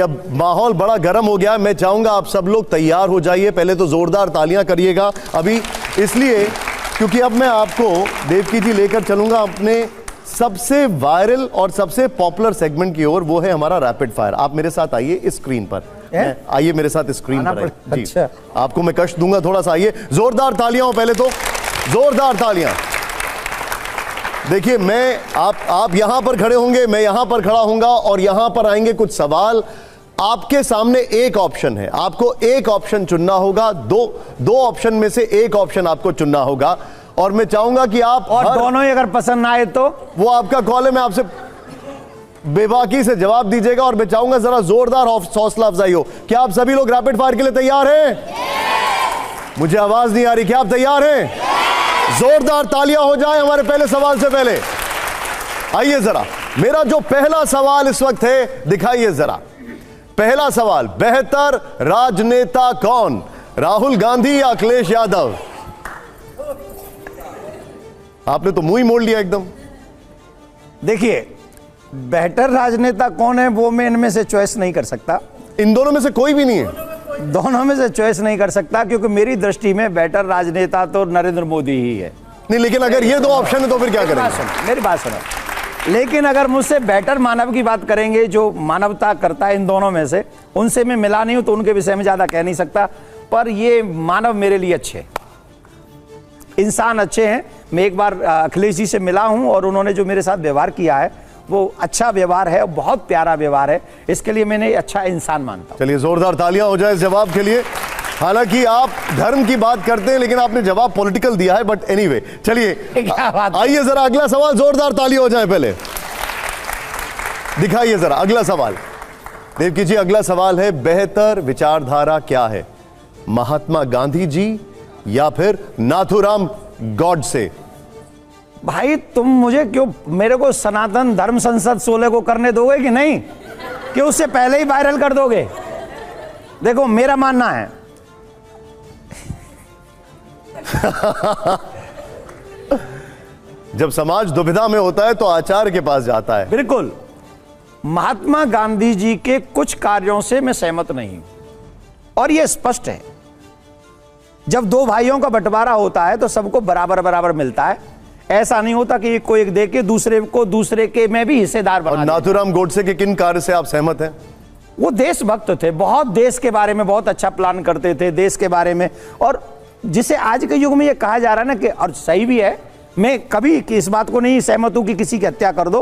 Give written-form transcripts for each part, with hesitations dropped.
अब माहौल बड़ा गर्म हो गया। मैं चाहूंगा आप सब लोग तैयार हो जाइए। पहले तो जोरदार तालियां करिएगा अभी, इसलिए क्योंकि अब मैं आपको देवकी जी लेकर चलूंगा अपने सबसे वायरल और सबसे पॉपुलर सेगमेंट की ओर। वो है हमारा रैपिड फायर। आप मेरे साथ आइए इस स्क्रीन पर, आइए मेरे साथ स्क्रीन पर। अच्छा, आपको मैं कष्ट दूंगा थोड़ा सा। आइए, जोरदार तालियां हो पहले तो, जोरदार तालियां। देखिए, मैं आप यहां पर खड़े होंगे, मैं यहां पर खड़ा होऊंगा और यहां पर आएंगे कुछ सवाल। आपके सामने एक ऑप्शन है, आपको एक ऑप्शन चुनना होगा। दो ऑप्शन में से एक ऑप्शन आपको चुनना होगा और मैं चाहूंगा कि आप दोनों ही अगर पसंद ना आए तो वो आपका कॉल है। मैं आपसे बेबाकी से जवाब दीजिएगा और मैं चाहूंगा जरा जोरदार हौसला अफजाई हो। क्या आप सभी लोग रैपिड फायर के लिए तैयार हैं? मुझे आवाज नहीं आ रही। क्या आप तैयार हैं? जोरदार तालियां हो जाए हमारे पहले सवाल से पहले। आइए जरा, मेरा जो पहला सवाल इस वक्त है, दिखाइए जरा। पहला सवाल, बेहतर राजनेता कौन, राहुल गांधी या अखिलेश यादव? आपने तो मुंह ही मोड़ लिया एकदम। देखिए, बेहतर राजनेता कौन है वो मैं इनमें से चॉइस नहीं कर सकता। इन दोनों में से कोई भी नहीं है? दोनों में से चॉइस नहीं कर सकता, क्योंकि मेरी दृष्टि में बेटर राजनेता तो नरेंद्र मोदी ही है। नहीं, लेकिन अगर ये दो ऑप्शन है तो फिर क्या करेंगे? मेरी बात सुनो। लेकिन अगर मुझसे बेटर मानव की बात करेंगे, जो मानवता करता है इन दोनों में से, उनसे मैं मिला नहीं हूं तो उनके विषय में ज्यादा कह नहीं सकता। पर ये मानव मेरे लिए अच्छे, इंसान अच्छे हैं। मैं एक बार अखिलेश जी से मिला हूं और उन्होंने जो मेरे साथ व्यवहार किया है वो अच्छा व्यवहार है, बहुत प्यारा व्यवहार है। इसके लिए मैंने अच्छा इंसान मानता हूं। चलिए, जोरदार तालियां हो जाए इस जवाब के लिए। हालांकि आप धर्म की बात करते हैं लेकिन आपने जवाब पॉलिटिकल दिया है, बट एनीवे चलिए आइए जरा अगला सवाल। जोरदार तालियां हो जाए पहले। दिखाइए जरा अगला सवाल। देवकी जी, अगला सवाल है, बेहतर विचारधारा क्या है, महात्मा गांधी जी या फिर नाथूराम गॉडसे? भाई, तुम मुझे क्यों, मेरे को सनातन धर्म संसद 16 को करने दोगे कि नहीं, कि उससे पहले ही वायरल कर दोगे? देखो, मेरा मानना है जब समाज दुविधा में होता है तो आचार्य के पास जाता है। बिल्कुल। महात्मा गांधी जी के कुछ कार्यों से मैं सहमत नहीं हूं और यह स्पष्ट है। जब दो भाइयों का बंटवारा होता है तो सबको बराबर बराबर मिलता है। ऐसा नहीं होता कि एक को एक दे के दूसरे को दूसरे के में भी हिस्सेदार बना। और नाथूराम गोडसे के किन कार्य से आप सहमत हैं? वो देशभक्त थे, बहुत देश के बारे में बहुत अच्छा प्लान करते थे, देश के बारे में। और जिसे आज के युग में ये कहा जा रहा है ना कि, और सही भी है, मैं कभी इस बात को नहीं सहमत हूं कि किसी की हत्या कर दो,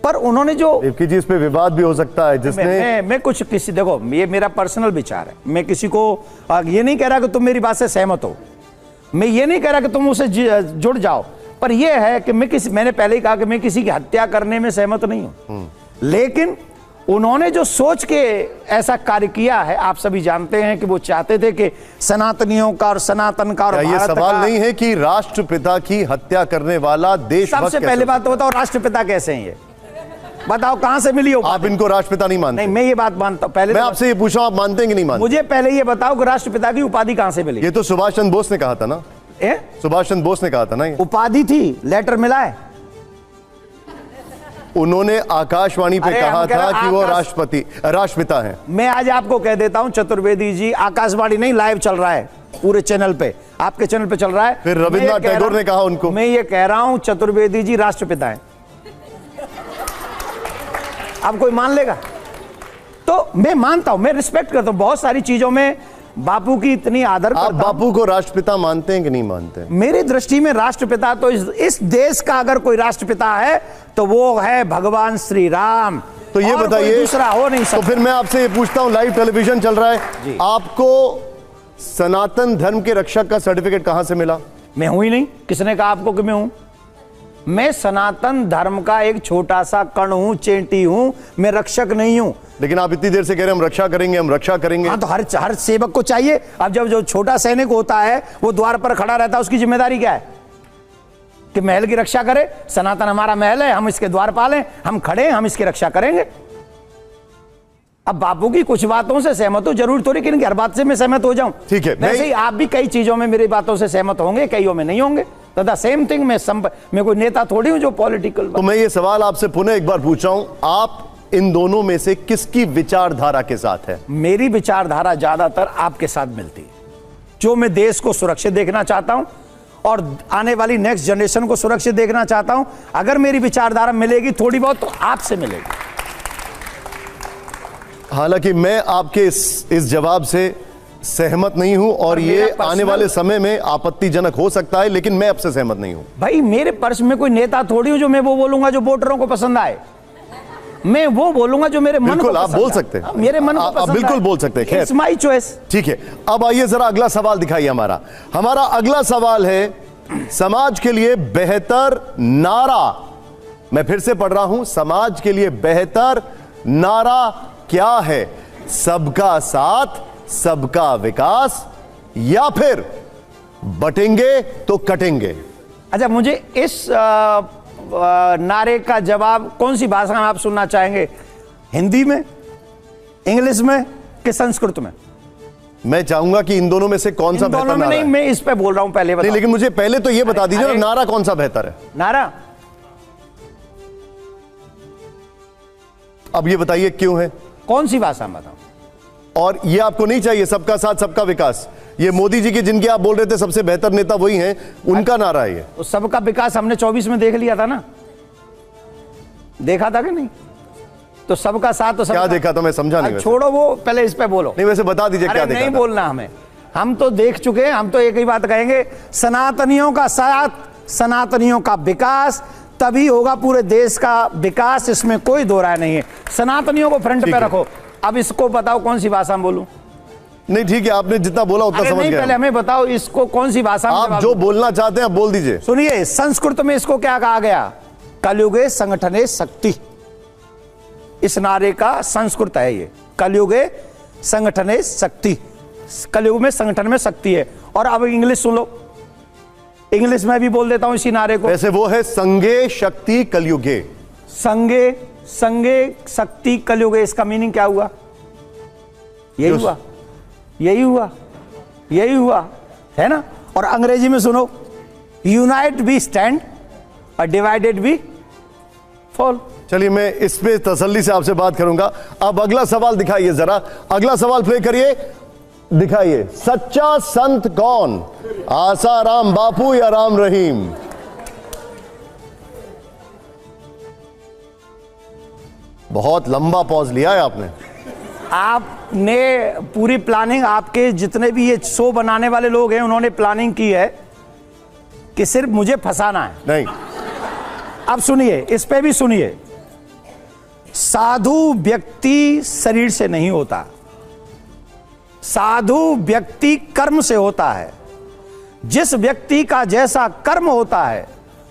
पर उन्होंने जो देवकी जी, इस पे विवाद भी हो सकता है। जिसने मैं कुछ किसी, देखो ये मेरा पर्सनल विचार है, मैं किसी को ये नहीं कह रहा कि तुम मेरी बात से सहमत हो, मैं ये नहीं कह रहा कि तुम उससे जुड़ जाओ, पर यह है कि मैंने पहले ही कहा कि मैं किसी की हत्या करने में सहमत नहीं हूं। लेकिन उन्होंने जो सोच के ऐसा कार्य किया है, आप सभी जानते हैं कि वो चाहते थे कि सनातनियों का और सनातन का और ये सवाल नहीं है कि राष्ट्रपिता की हत्या करने वाला देशभक्त? सबसे पहले बात तो बताओ, राष्ट्रपिता कैसे हैं ये? बताओ, कहां से मिली हो? आप इनको राष्ट्रपिता नहीं मानते? नहीं, मैं ये बात मानता हूं। पहले मैं आपसे ये पूछा, आप मानते हैं कि नहीं मानते? मुझे पहले ये बताओ कि राष्ट्रपिता की उपाधि कहां से मिली? ये तो सुभाष चंद्र बोस ने कहा था ना। सुभाष चंद्र बोस ने कहा था ना। ये उपाधि थी, लेटर मिला है। उन्होंने आकाशवाणी पे कहा था कि वो राष्ट्रपिता हैं। मैं आज आपको कह देता हूं, चतुर्वेदी जी, आकाशवाणी नहीं, लाइव चल रहा है पूरे चैनल पे, आपके चैनल पे चल रहा है। फिर रविन्द्रनाथ टैगोर ने कहा उनको। मैं ये कह रहा हूं, चतुर्वेदी जी राष्ट्रपिता हैं। अब कोई मान लेगा? तो मैं मानता हूं, मैं रिस्पेक्ट करता हूं, बहुत सारी चीजों में बापू की इतनी आदर करता हूं। आप बापू को राष्ट्रपिता मानते हैं कि नहीं मानते? मेरी दृष्टि में राष्ट्रपिता तो इस देश का अगर कोई राष्ट्रपिता है तो वो है भगवान श्री राम। तो ये बताइए, दूसरा हो नहीं सकता। तो फिर मैं आपसे ये पूछता हूं, लाइव टेलीविजन चल रहा है, आपको सनातन धर्म के रक्षक का सर्टिफिकेट कहां से मिला? मैं हूं ही नहीं। किसने कहा आपको कि मैं हूं? मैं सनातन धर्म का एक छोटा सा कण हूं, चेंटी हूं, मैं रक्षक नहीं हूं। लेकिन आप इतनी देर से कह रहे हैं हम रक्षा करेंगे, हम रक्षा करेंगे। हाँ, तो हर सेवक को चाहिए। अब जब जो छोटा सैनिक होता है वो द्वार पर खड़ा रहता है, उसकी जिम्मेदारी क्या है? कि महल की रक्षा करे। सनातन हमारा महल है, हम इसके द्वार पालें, हम खड़े हैं, हम इसकी रक्षा करेंगे। अब बापू की कुछ बातों से सहमत हो, जरूर थोड़ी कि हर बात से मैं सहमत हो जाऊं। ठीक है, वैसे ही आप भी कई चीजों में मेरी बातों से सहमत होंगे, कईयों में नहीं होंगे। तो द सेम थिंग, मैं कोई नेता थोड़ी हूं जो पॉलिटिकल। तो मैं ये सवाल आपसे पुनः एक बार पूछ रहा हूं, आप इन दोनों में से किसकी विचारधारा के साथ है? मेरी विचारधारा ज्यादातर आपके साथ मिलती है। जो मैं देश को सुरक्षित देखना चाहता हूं और आने वाली नेक्स्ट जनरेशन को सुरक्षित देखना चाहता हूं, अगर मेरी विचारधारा मिलेगी थोड़ी बहुत तो आपसे मिलेगी। हालांकि मैं आपके इस जवाब से सहमत नहीं हूं और ये आने वाले समय में आपत्तिजनक हो सकता है, लेकिन मैं आपसे सहमत नहीं हूं। भाई मेरे पर्स में कोई नेता थोड़ी हूं जो मैं वो बोलूंगा जो वोटरों को पसंद आए। मैं वो बोलूंगा जो मेरे मन को बिल्कुल, आप पसंद बोल आए। सकते हैं, मेरे मन को आप पसंद बिल्कुल आए। बोल सकते हैं। खैर, It's my choice। ठीक है, अब आइए जरा अगला सवाल दिखाइए। हमारा अगला सवाल है, समाज के लिए बेहतर नारा, मैं फिर से पढ़ रहा हूं, समाज के लिए बेहतर नारा क्या है? सबका साथ, सबका विकास, या फिर बटेंगे तो कटेंगे? अच्छा, मुझे इस नारे का जवाब कौन सी भाषा में आप सुनना चाहेंगे? हिंदी में, इंग्लिश में कि संस्कृत में? मैं चाहूंगा कि इन दोनों में से कौन सा बेहतर नारा नहीं, है? मैं इस पे बोल रहा हूं, पहले बताओ। नहीं, लेकिन मुझे पहले तो ये बता दीजिए ना, नारा कौन सा बेहतर है? नारा अब ये बताइए क्यों है? कौन सी भाषा में बताओ? और ये आपको नहीं चाहिए सबका साथ सबका विकास? ये मोदी जी के, जिनके आप बोल रहे थे सबसे बेहतर नेता वही हैं, उनका नारा है ये। तो सबका विकास हमने 24 में देख लिया था ना, देखा था कि नहीं? तो सबका साथ तो क्या देखा था, मैं समझा नहीं। छोड़ो वो, पहले इस पे बोलो। नहीं, वैसे बता दीजिए क्या देखा नहीं था? बोलना हमें, हम तो देख चुके हैं। हम तो एक ही बात कहेंगे, सनातनियों का साथ, सनातनियों का विकास, तभी होगा पूरे देश का विकास, इसमें कोई दो राय नहीं है। सनातनियों को फ्रंट पे रखो। अब इसको बताओ कौन सी भाषा में बोलूं? नहीं, ठीक है, आपने जितना बोला उतना समझ गया। पहले हमें बताओ इसको कौन सी भाषा में आप जो बोलना चाहते हैं आप बोल दीजिए। सुनिए, संस्कृत में इसको क्या कहा गया? कलयुगे संगठने शक्ति। इस नारे का संस्कृत है ये, कलयुगे संगठने शक्ति। कलयुग में संगठन में शक्ति है। और अब इंग्लिश सुन लो, इंग्लिश में भी बोल देता हूं इसी नारे को। वैसे वो है संगे शक्ति कलयुगे। संगे, संगे शक्ति कलयुगे, इसका मीनिंग क्या हुआ? यही हुआ, यही हुआ, यही हुआ, है ना? और अंग्रेजी में सुनो, यूनाइट वी स्टैंड और डिवाइडेड वी फॉल। चलिए, मैं इस पे तसल्ली से आपसे बात करूंगा। अब अगला सवाल दिखाइए जरा, अगला सवाल प्ले करिए, दिखाइए। सच्चा संत कौन? आसाराम बापू या राम रहीम? बहुत लंबा पॉज लिया है आपने। आपने पूरी प्लानिंग, आपके जितने भी ये शो बनाने वाले लोग हैं उन्होंने प्लानिंग की है कि सिर्फ मुझे फंसाना है। नहीं, अब सुनिए, इस पे भी सुनिए। साधु व्यक्ति शरीर से नहीं होता, साधु व्यक्ति कर्म से होता है। जिस व्यक्ति का जैसा कर्म होता है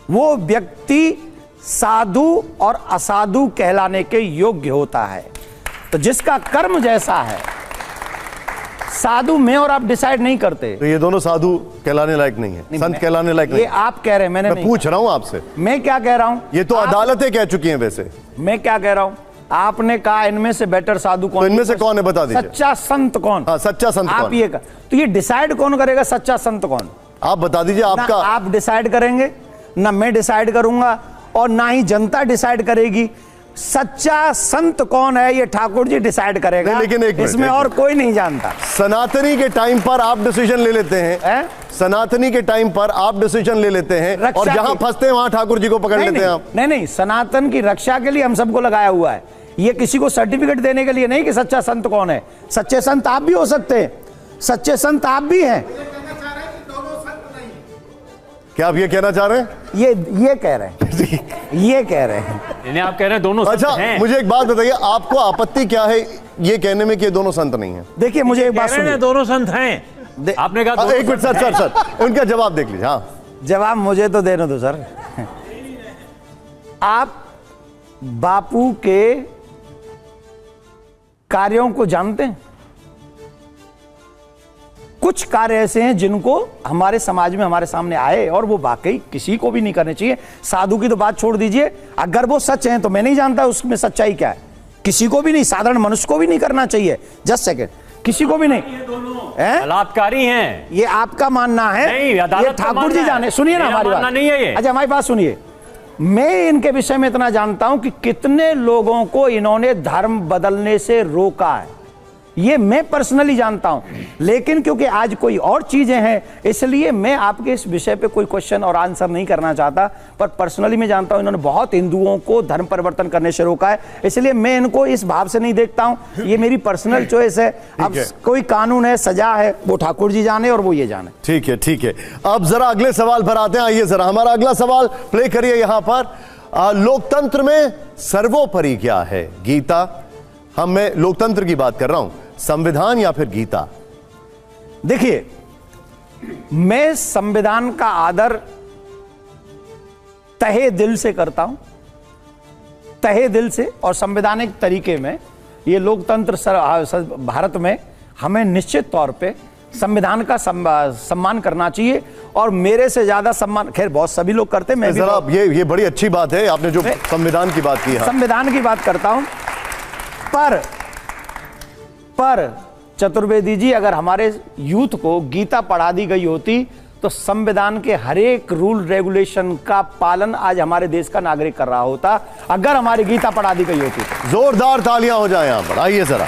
वो व्यक्ति साधु और असाधु कहलाने के योग्य होता है। तो जिसका कर्म जैसा है, साधु मैं और आप डिसाइड नहीं करते। तो ये दोनों साधु कहलाने लायक नहीं है, संत कहलाने लायक नहीं। ये आप कह रहे हैं, मैं पूछ रहा हूं आपसे। मैं क्या कह रहा हूं? ये तो अदालतें कह चुकी हैं। वैसे मैं क्या कह रहा हूं? आपने कहा इनमें से बेटर साधु कौन? तो इनमें से कौन है, बता दीजिए। सच्चा संत कौन? हाँ, सच्चा संत आप कौन? ये तो ये डिसाइड कौन करेगा सच्चा संत कौन? आप बता दीजिए। आपका, आप डिसाइड करेंगे ना, मैं डिसाइड करूंगा, और ना ही जनता डिसाइड करेगी। सच्चा संत कौन है ये ठाकुर जी डिसाइड करेगा। लेकिन एक मिनट, इसमें और कोई नहीं जानता। सनातनी के टाइम पर आप डिसीजन ले लेते हैं, सनातनी के टाइम पर आप डिसीजन ले लेते हैं, और जहां फंसते हैं वहां ठाकुर जी को पकड़ लेते हैं आप। नहीं, सनातन की रक्षा के लिए हम सबको लगाया हुआ है। ये किसी को सर्टिफिकेट देने के लिए नहीं कि सच्चा संत कौन है। सच्चे संत आप भी हो सकते हैं, सच्चे संत आप भी हैं। क्या आप ये कहना चाह रहे हैं? ये कह रहे हैं, ये कह रहे हैं। आप कह रहे हैं दोनों अच्छा, संत हैं। मुझे एक बात बताइए, आपको आपत्ति क्या है ये कहने में कि ये दोनों संत नहीं है? देखिए, मुझे एक बात सुनिए, दोनों संत हैं। आपने कहा एक मिनट सर, उनका जवाब देख लीजिए। हाँ, जवाब मुझे तो देने दो सर। आप बापू के कार्यों को जानते हैं? कुछ कार्य ऐसे हैं जिनको हमारे समाज में हमारे सामने आए और वो वाकई किसी को भी नहीं करने चाहिए। साधु की तो बात छोड़ दीजिए, अगर वो सच हैं तो मैं नहीं जानता उसमें सच्चाई क्या है। किसी को भी नहीं, साधारण मनुष्य को भी नहीं करना चाहिए। जस्ट सेकंड, किसी को भी नहीं। बलात्कारी हैं, ये आपका मानना है। नहीं, ये अदालत का ठाकुर जी मानना जाने। है। सुनिए ना मेरा हमारी मानना बात। नहीं है ये। अच्छा, हमारी बात सुनिए। मैं इनके विषय में इतना जानता हूं कि कितने लोगों को इन्होंने धर्म बदलने से रोका है, ये मैं पर्सनली जानता हूं। लेकिन क्योंकि आज कोई और चीजें हैं, इसलिए मैं आपके इस विषय पे कोई क्वेश्चन और आंसर नहीं करना चाहता। पर पर्सनली मैं जानता हूं इन्होंने बहुत हिंदुओं को धर्म परिवर्तन करने से रोका है, इसलिए मैं इनको इस भाव से नहीं देखता हूं। ये मेरी पर्सनल चॉइस है। अब कोई कानून है, सजा है, वो ठाकुर जी जाने और वो ये जाने। ठीक है, ठीक है। अब जरा अगले सवाल पर आते हैं। आइए जरा हमारा अगला सवाल प्ले करिए यहां पर। लोकतंत्र में सर्वोपरि क्या है? गीता, मैं लोकतंत्र की बात कर रहा हूं, संविधान या फिर गीता? देखिए, मैं संविधान का आदर तहे दिल से करता हूं, तहे दिल से। और संवैधानिक तरीके में ये लोकतंत्र भारत में हमें निश्चित तौर पे संविधान का सम्मान करना चाहिए। और मेरे से ज्यादा सम्मान खैर बहुत सभी लोग करते हैं, मैं जरा ये बड़ी अच्छी बात है आपने जो संविधान की बात की है। संविधान की बात करता हूं। पर चतुर्वेदी जी, अगर हमारे यूथ को गीता पढ़ा दी गई होती तो संविधान के हर एक रूल रेगुलेशन का पालन आज हमारे देश का नागरिक कर रहा होता, अगर हमारी गीता पढ़ा दी गई होती तो। जोरदार तालियां हो जाए यहां पर। आइए जरा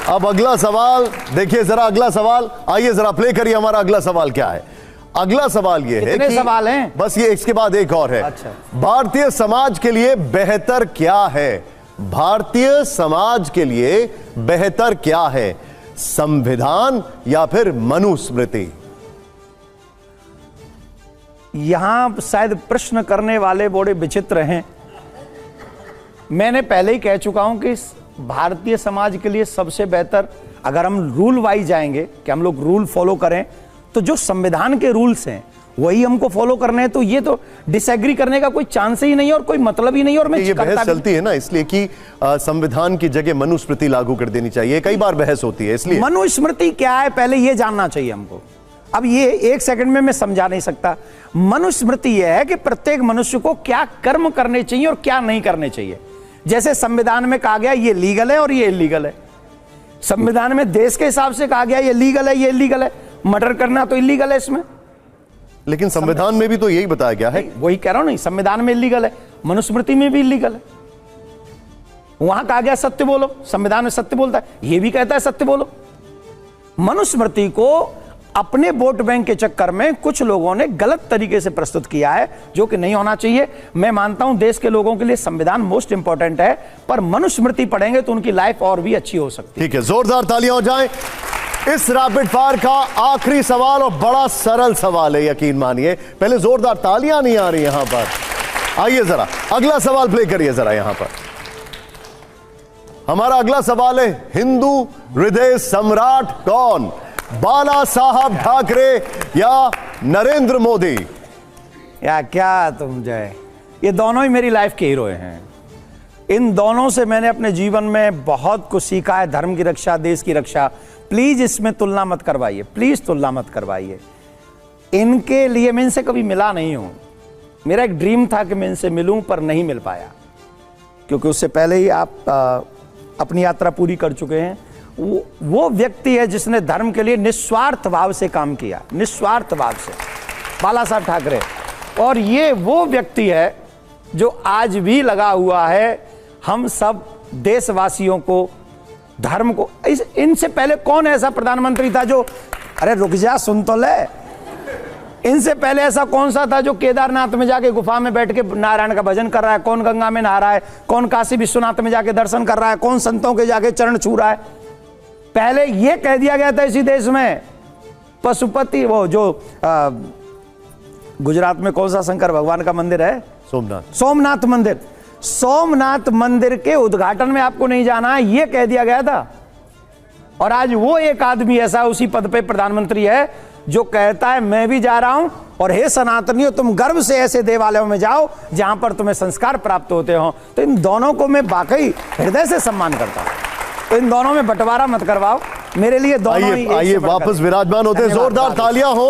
अब अगला सवाल देखिए, जरा अगला सवाल आइए जरा प्ले करिए। हमारा अगला सवाल क्या है? अगला सवाल ये है कि सवाल हैं? बस ये, इसके बाद एक और है। अच्छा। भारतीय समाज के लिए बेहतर क्या है? भारतीय समाज के लिए बेहतर क्या है, संविधान या फिर मनुस्मृति? यहां शायद प्रश्न करने वाले बड़े विचित्र हैं। मैंने पहले ही कह चुका हूं कि भारतीय समाज के लिए सबसे बेहतर, अगर हम रूल वाइज जाएंगे कि हम लोग रूल फॉलो करें, तो जो संविधान के रूल्स हैं वही हमको फॉलो करने हैं। तो ये तो डिसएग्री करने का कोई चांस ही नहीं है और कोई मतलब ही नहीं है। और मैं ये बहस चलती है ना इसलिए कि संविधान की जगह मनुस्मृति लागू कर देनी चाहिए, कई बार बहस होती है इसलिए। मनुस्मृति क्या है पहले ये जानना चाहिए हमको। अब ये एक सेकंड में मैं समझा नहीं सकता। मनुस्मृति यह है कि प्रत्येक मनुष्य को क्या कर्म करने चाहिए और क्या नहीं करने चाहिए। जैसे संविधान में कहा गया ये लीगल है और ये इलीगल है, संविधान में देश के हिसाब से कहा गया ये लीगल है, ये इलीगल है। मर्डर करना तो इलीगल है इसमें, लेकिन संविधान में भी तो यही बताया गया है। वही कह रहा हूं, नहीं संविधान में इलीगल है, मनुस्मृति में भी इलीगल है। वहां कहा गया सत्य बोलो, संविधान में सत्य बोलता है, ये भी कहता है सत्य बोलो। मनुस्मृति को अपने वोट बैंक के चक्कर में कुछ लोगों ने गलत तरीके से प्रस्तुत किया है, जो कि नहीं होना चाहिए। मैं मानता हूं देश के लोगों के लिए संविधान मोस्ट इंपॉर्टेंट है, पर मनुस्मृति पढ़ेंगे तो उनकी लाइफ और भी अच्छी हो सकती है। ठीक है, जोरदार तालियां हो जाएं। इस रैपिड फायर का आखिरी सवाल और बड़ा सरल सवाल है, यकीन मानिए। पहले जोरदार तालियां नहीं आ रही यहां पर। आइए जरा अगला सवाल प्ले करिए जरा यहां पर। हमारा अगला सवाल है, हिंदू हृदय सम्राट कौन? बाला साहब ठाकरे या नरेंद्र मोदी? या क्या तुम जय, ये दोनों ही मेरी लाइफ के हीरो हैं। इन दोनों से मैंने अपने जीवन में बहुत कुछ सीखा है, धर्म की रक्षा, देश की रक्षा। प्लीज इसमें तुलना मत करवाइए, प्लीज तुलना मत करवाइए। इनके लिए मैं इनसे कभी मिला नहीं हूं। मेरा एक ड्रीम था कि मैं इनसे मिलूं, पर नहीं मिल पाया, क्योंकि उससे पहले ही आप अपनी यात्रा पूरी कर चुके हैं। वो व्यक्ति है जिसने धर्म के लिए निस्वार्थ भाव से काम किया, निस्वार्थ भाव से, बाला साहब ठाकरे। और ये वो व्यक्ति है जो आज भी लगा हुआ है हम सब देशवासियों को, धर्म को। इनसे पहले कौन ऐसा प्रधानमंत्री था जो, अरे रुक जा सुन तो ले, इनसे पहले ऐसा कौन सा था जो केदारनाथ में जाके गुफा में बैठ के नारायण का भजन कर रहा है? कौन गंगा में नहा रहा है? कौन काशी विश्वनाथ में जाके दर्शन कर रहा है? कौन संतों के जाके चरण छू रहा है? पहले यह कह दिया गया था इसी देश में, पशुपति, वो जो गुजरात में कौन सा शंकर भगवान का मंदिर है? सोमनाथ मंदिर। सोमनाथ मंदिर के उद्घाटन में आपको नहीं जाना है, यह कह दिया गया था। और आज वो एक आदमी ऐसा उसी पद पे प्रधानमंत्री है जो कहता है मैं भी जा रहा हूं, और हे सनातनियों तुम गर्व से ऐसे देवालयों में जाओ जहां पर तुम्हें संस्कार प्राप्त होते हो। तो इन दोनों को मैं वाकई हृदय से सम्मान करता हूं। तो इन दोनों में बंटवारा मत करवाओ, मेरे लिए दोनों ही। आइए वापस विराजमान होते हैं, जोरदार तालियां हो